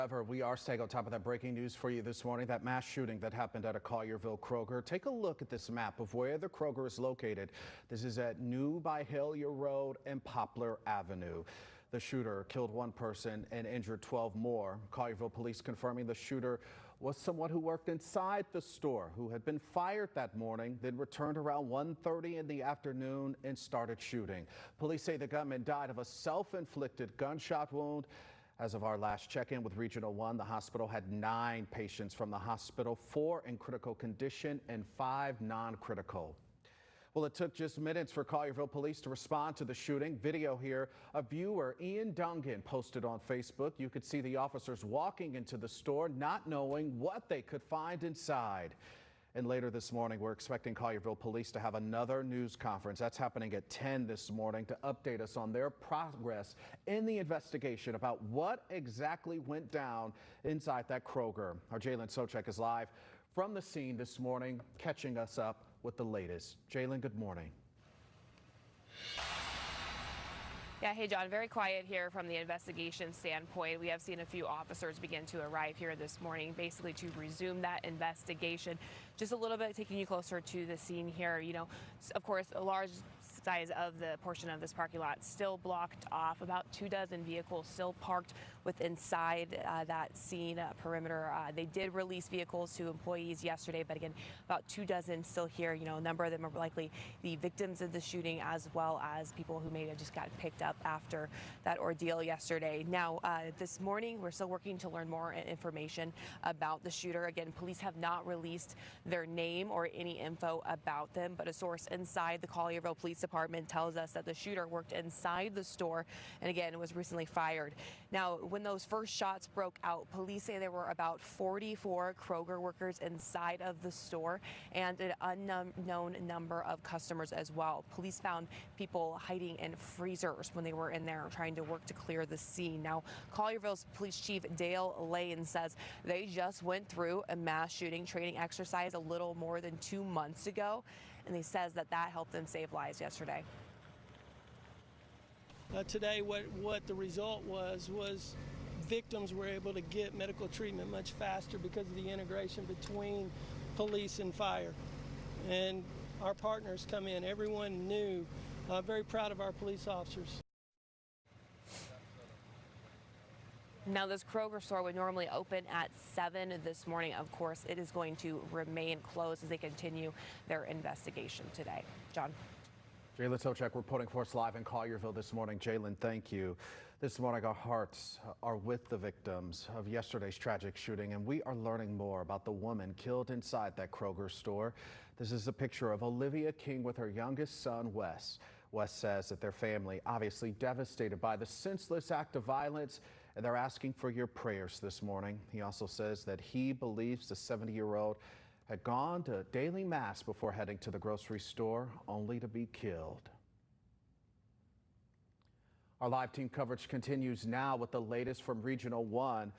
However, we are staying on top of that breaking news for you this morning, that mass shooting that happened at a Collierville Kroger. Take a look at this map of where the Kroger is located. This is at New Byhalia Road and Poplar Avenue. The shooter killed one person and injured 12 more. Collierville police confirming the shooter was someone who worked inside the store, who had been fired that morning, then returned around 1:30 in the afternoon and started shooting. Police say the gunman died of a self-inflicted gunshot wound. As of our last check-in with Regional 1, the hospital had 9 patients from the hospital, 4 in critical condition and 5 non-critical. Well, it took just minutes for Collierville police to respond to the shooting. Video here, a viewer, Ian Dungan, posted on Facebook. You could see the officers walking into the store, not knowing what they could find inside. And later this morning, we're expecting Collierville police to have another news conference. That's happening at 10 this morning to update us on their progress in the investigation about what exactly went down inside that Kroger. Our Jalen Sochek is live from the scene this morning, catching us up with the latest. Jalen, good morning. Yeah, hey John, very quiet here from the investigation standpoint. We have seen a few officers begin to arrive here this morning, basically to resume that investigation. Just a little bit taking you closer to the scene here. You know, of course, a large size of the portion of this parking lot still blocked off. About 24 vehicles still parked inside that scene perimeter. They did release vehicles to employees yesterday, but again, about 24 still here. You know, a number of them are likely the victims of the shooting, as well as people who maybe just got picked up after that ordeal yesterday. Now, this morning, we're still working to learn more information about the shooter. Again, police have not released their name or any info about them, but a source inside the Collierville Police Department tells us that the shooter worked inside the store and again was recently fired. Now, when those first shots broke out, police say there were about 44 Kroger workers inside of the store and an unknown number of customers as well. Police found people hiding in freezers when they were in there trying to work to clear the scene. Now, Collierville's Police Chief Dale Lane says they just went through a mass shooting training exercise a little more than 2 months ago, and he says that helped them save lives yesterday. Today, what the result was victims were able to get medical treatment much faster because of the integration between police and fire. And our partners come in, everyone knew. Very proud of our police officers. Now, this Kroger store would normally open at 7 this morning. Of course, it is going to remain closed as they continue their investigation today. John. Jalen Sochek reporting for us live in Collierville this morning. Jalen, thank you. This morning, our hearts are with the victims of yesterday's tragic shooting, and we are learning more about the woman killed inside that Kroger store. This is a picture of Olivia King with her youngest son, Wes. Wes says that their family obviously devastated by the senseless act of violence, and they're asking for your prayers this morning. He also says that he believes the 70-year-old had gone to daily mass before heading to the grocery store, only to be killed. Our live team coverage continues now with the latest from Regional 1.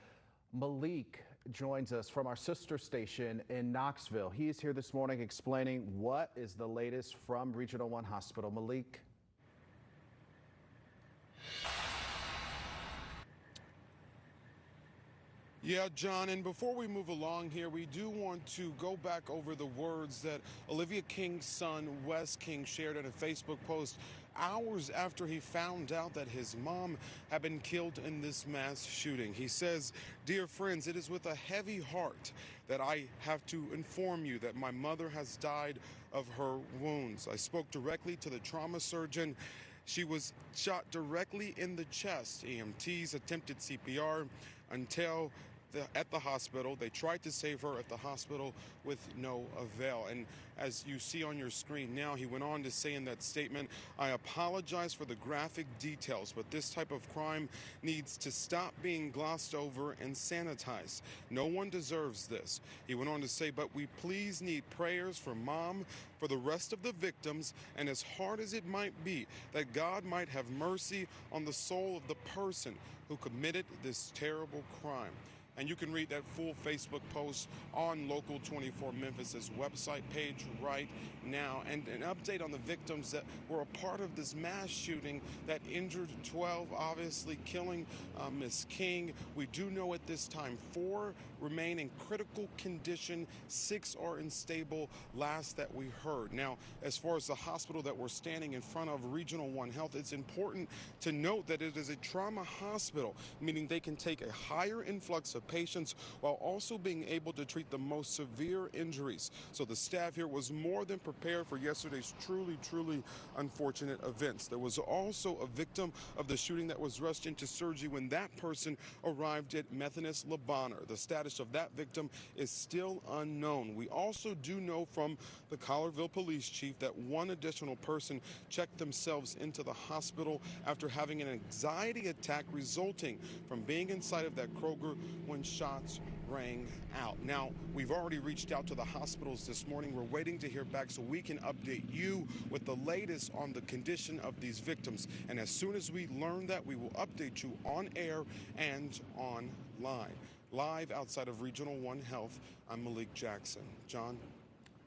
Malik joins us from our sister station in Knoxville. He is here this morning explaining what is the latest from Regional 1 Hospital. Malik. Yeah, John, and before we move along here, we do want to go back over the words that Olivia King's son, Wes King, shared in a Facebook post hours after he found out that his mom had been killed in this mass shooting. He says, "Dear friends, it is with a heavy heart that I have to inform you that my mother has died of her wounds. I spoke directly to the trauma surgeon. She was shot directly in the chest. EMTs attempted CPR until at the hospital. They tried to save her at the hospital with no avail." And as you see on your screen now, he went on to say in that statement, "I apologize for the graphic details, but this type of crime needs to stop being glossed over and sanitized. No one deserves this." He went on to say, "But we please need prayers for Mom, for the rest of the victims, and as hard as it might be, that God might have mercy on the soul of the person who committed this terrible crime." And you can read that full Facebook post on Local 24 Memphis' website page right now. And an update on the victims that were a part of this mass shooting that injured 12, obviously killing Miss King. We do know at this time 4 remain in critical condition, 6 are in stable, last that we heard. Now, as far as the hospital that we're standing in front of, Regional One Health, it's important to note that it is a trauma hospital, meaning they can take a higher influx of patients while also being able to treat the most severe injuries. So the staff here was more than prepared for yesterday's truly unfortunate events. There was also a victim of the shooting that was rushed into surgery when that person arrived at Methodist Le Bonheur. The status of that victim is still unknown. We also do know from the Collierville police chief that one additional person checked themselves into the hospital after having an anxiety attack resulting from being inside of that Kroger when shots rang out. Now, we've already reached out to the hospitals this morning. We're waiting to hear back so we can update you with the latest on the condition of these victims. And as soon as we learn that, we will update you on air and online. Live outside of Regional One Health, I'm Malik Jackson. John?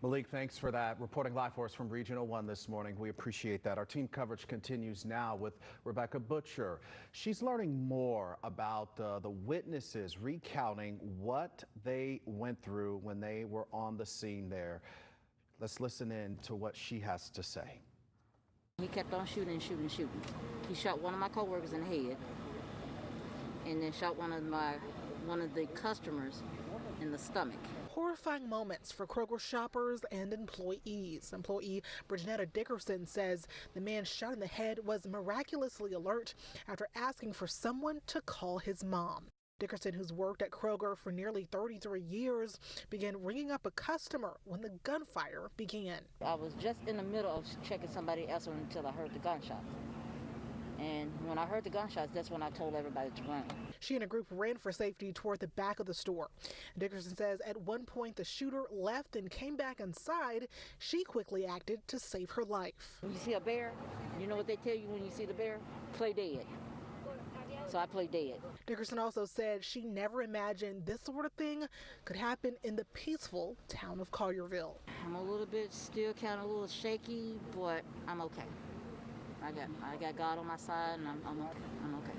Malik, thanks for that. Reporting live for us from Regional One this morning. We appreciate that. Our team coverage continues now with Rebecca Butcher. She's learning more about the witnesses recounting what they went through when they were on the scene there. Let's listen in to what she has to say. He kept on shooting. He shot one of my coworkers in the head, and then shot one of the customers in the stomach. Horrifying moments for Kroger shoppers and employees. Employee Bridgenetta Dickerson says the man shot in the head was miraculously alert after asking for someone to call his mom. Dickerson, who's worked at Kroger for nearly 33 years, began ringing up a customer when the gunfire began. I was just in the middle of checking somebody else until I heard the gunshots. And when I heard the gunshots, that's when I told everybody to run. She and a group ran for safety toward the back of the store. Dickerson says at one point the shooter left and came back inside. She quickly acted to save her life. When you see a bear, you know what they tell you when you see the bear? Play dead. So I played dead. Dickerson also said she never imagined this sort of thing could happen in the peaceful town of Collierville. I'm a little bit still kind of a little shaky, but I'm okay. I got God on my side, and I'm okay.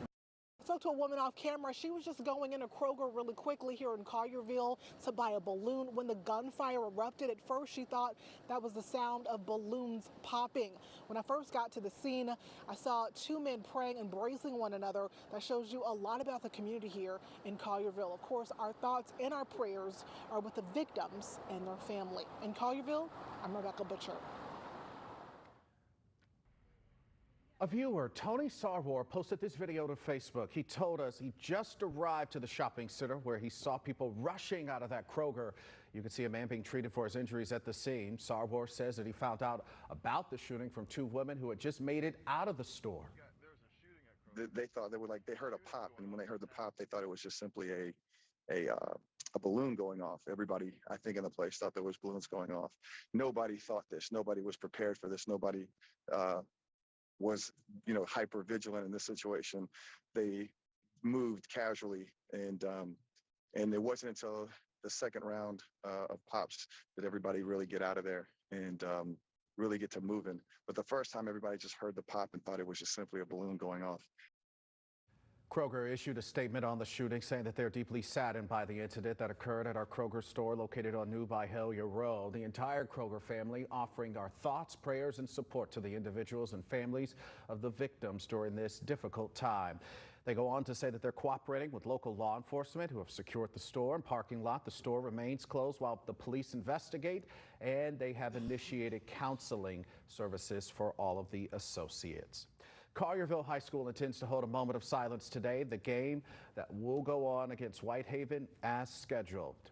I spoke to a woman off camera. She was just going into Kroger really quickly here in Collierville to buy a balloon when the gunfire erupted. At first, she thought that was the sound of balloons popping. When I first got to the scene, I saw 2 men praying, embracing one another. That shows you a lot about the community here in Collierville. Of course, our thoughts and our prayers are with the victims and their family. In Collierville, I'm Rebecca Butcher. A viewer, Tony Sarwar, posted this video to Facebook. He told us he just arrived to the shopping center where he saw people rushing out of that Kroger. You can see a man being treated for his injuries at the scene. Sarwar says that he found out about the shooting from 2 women who had just made it out of the store. They thought they heard a pop, and when they heard the pop, they thought it was just simply a balloon going off. Everybody, I think, in the place thought there was balloons going off. Nobody thought this. Nobody was prepared for this. Nobody was, hyper vigilant in this situation. They moved casually, and it wasn't until the second round of pops that everybody really get out of there and really get to moving. But the first time, everybody just heard the pop and thought it was just simply a balloon going off. Kroger issued a statement on the shooting saying that they're deeply saddened by the incident that occurred at our Kroger store located on New Byhalia Road. The entire Kroger family offering our thoughts, prayers, and support to the individuals and families of the victims during this difficult time. They go on to say that they're cooperating with local law enforcement who have secured the store and parking lot. The store remains closed while the police investigate, and they have initiated counseling services for all of the associates. Collierville High School intends to hold a moment of silence today, the game that will go on against Whitehaven as scheduled.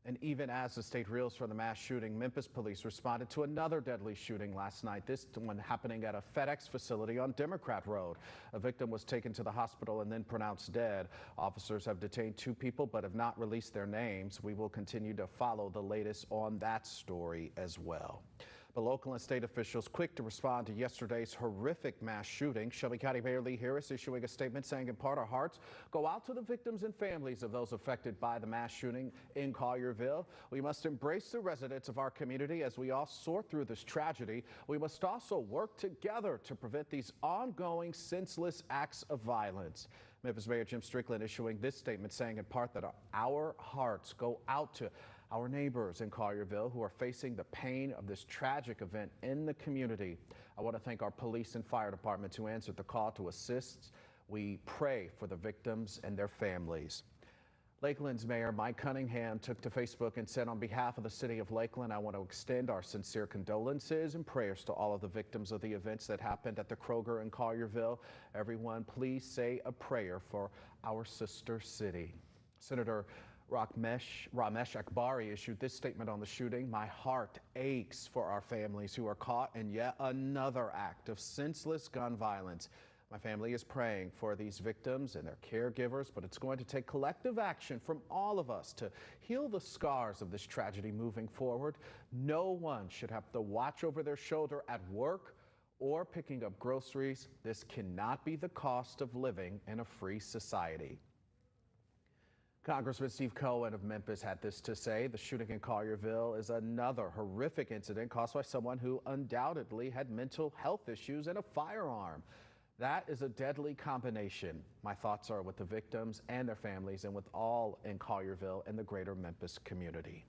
And even as the state reels from the mass shooting, Memphis police responded to another deadly shooting last night, this one happening at a FEDEX facility on Democrat Road. A victim was taken to the hospital and then pronounced dead. Officers have detained 2 people but have not released their names. We will continue to follow the latest on that story as well. But local and state officials quick to respond to yesterday's horrific mass shooting. Shelby County Mayor Lee Harris issuing a statement saying in part, our hearts go out to the victims and families of those affected by the mass shooting in Collierville. We must embrace the residents of our community as we all sort through this tragedy. We must also work together to prevent these ongoing senseless acts of violence. Memphis Mayor Jim Strickland issuing this statement saying in part that our hearts go out to our neighbors in Collierville who are facing the pain of this tragic event in the community. I want to thank our police and fire departments who answered the call to assist. We pray for the victims and their families. Lakeland's Mayor Mike Cunningham took to Facebook and said, on behalf of the city of Lakeland, I want to extend our sincere condolences and prayers to all of the victims of the events that happened at the Kroger in Collierville. Everyone, please say a prayer for our sister city. Senator Ramesh Akbari issued this statement on the shooting. My heart aches for our families who are caught in yet another act of senseless gun violence. My family is praying for these victims and their caregivers, but it's going to take collective action from all of us to heal the scars of this tragedy moving forward. No one should have to watch over their shoulder at work or picking up groceries. This cannot be the cost of living in a free society. Congressman Steve Cohen of Memphis had this to say. The shooting in Collierville is another horrific incident caused by someone who undoubtedly had mental health issues and a firearm. That is a deadly combination. My thoughts are with the victims and their families and with all in Collierville and the greater Memphis community.